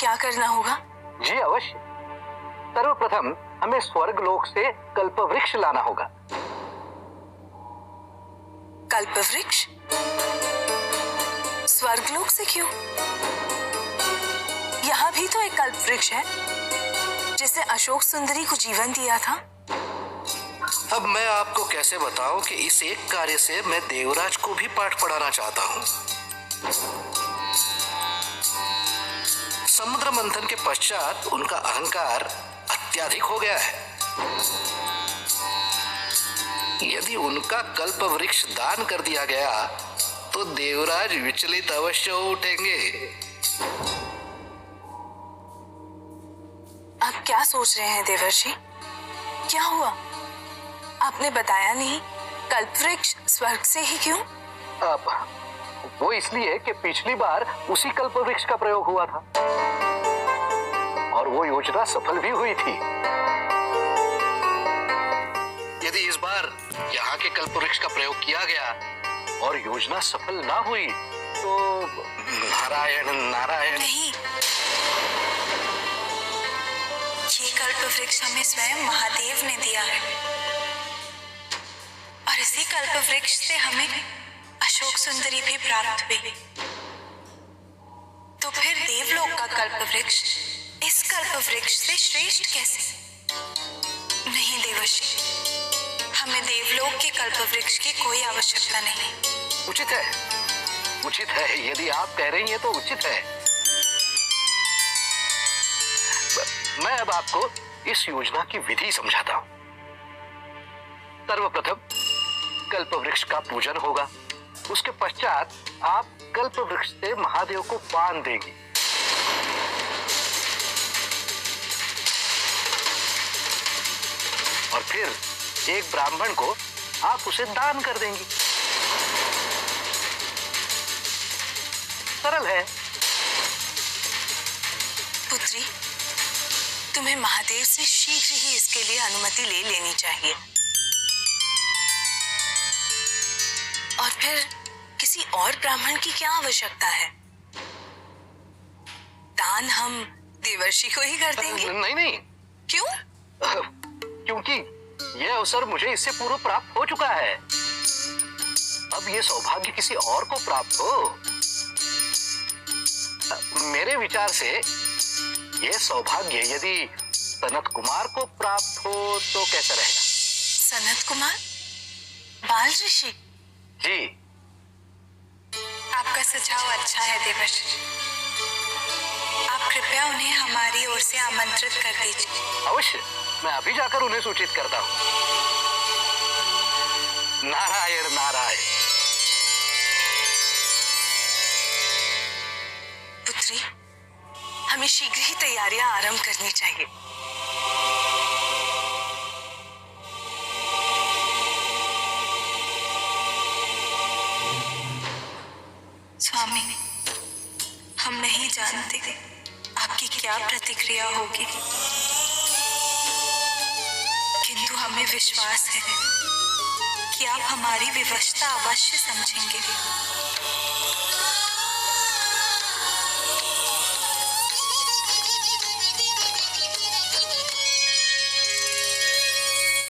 क्या करना होगा? जी अवश्य। सर्वप्रथम हमें स्वर्ग लोक से कल्प वृक्ष लाना होगा। कल्प वृक्ष? स्वर्गलोक से क्यों? यहाँ भी तो एक कल्प वृक्ष है जिसे अशोक सुंदरी को जीवन दिया था। अब मैं आपको कैसे बताऊं कि इस एक कार्य से मैं देवराज को भी पाठ पढ़ाना चाहता हूं। समुद्र मंथन के पश्चात उनका अहंकार अत्यधिक हो गया है। यदि उनका कल्प वृक्ष दान कर दिया गया तो देवराज विचलित अवश्य हो उठेंगे। आप क्या सोच रहे हैं देवर्षि? क्या हुआ? आपने बताया नहीं। कल्प वृक्ष स्वर्ग से ही क्यों? वो इसलिए कि पिछली बार उसी कल्प वृक्ष का प्रयोग हुआ था और वो योजना सफल भी हुई थी। यदि इस बार यहाँ के कल्प वृक्ष का प्रयोग किया गया और योजना सफल ना हुई तो नारायण नारायण। नहीं, ये कल्प वृक्ष हमें स्वयं महादेव ने दिया है और इसी कल्प वृक्ष से हमें अशोक सुंदरी भी प्राप्त हुई। तो फिर देवलोक का कल्प वृक्ष इस कल्प वृक्ष से श्रेष्ठ कैसे? नहीं देवर्षि, हमें देवलोक के कल्प वृक्ष की कोई आवश्यकता नहीं। उचित है, उचित है। यदि आप कह रही हैं तो उचित है। मैं अब आपको इस योजना की विधि समझाता हूं। सर्वप्रथम कल्प वृक्ष का पूजन होगा। उसके पश्चात आप कल्प वृक्ष से महादेव को पान देंगी। और फिर एक ब्राह्मण को आप उसे दान कर देंगी। सरल है। पुत्री, तुम्हें महादेव से शीघ्र ही इसके लिए अनुमति ले लेनी चाहिए। और फिर किसी और ब्राह्मण की क्या आवश्यकता है? दान हम देवर्षि को ही कर देंगे। नहीं नहीं। क्यों? क्योंकि यह अवसर मुझे इससे पूर्व प्राप्त हो चुका है। अब यह सौभाग्य किसी और को प्राप्त हो। मेरे विचार से यह सौभाग्य यदि सनत कुमार को प्राप्त हो तो कैसा रहेगा? सनत कुमार? बाल ऋषि? जी। आपका सुझाव अच्छा है देवर्षि। आप कृपया उन्हें हमारी ओर से आमंत्रित कर दीजिए। अवश्य, मैं अभी जाकर उन्हें सूचित करता हूं। नारायण नारायण। पुत्री, हमें शीघ्र ही तैयारियां आरंभ करनी चाहिए। स्वामी, हम नहीं जानते आपकी क्या प्रतिक्रिया होगी, किंतु हमें विश्वास है कि आप हमारी विवशता अवश्य समझेंगे।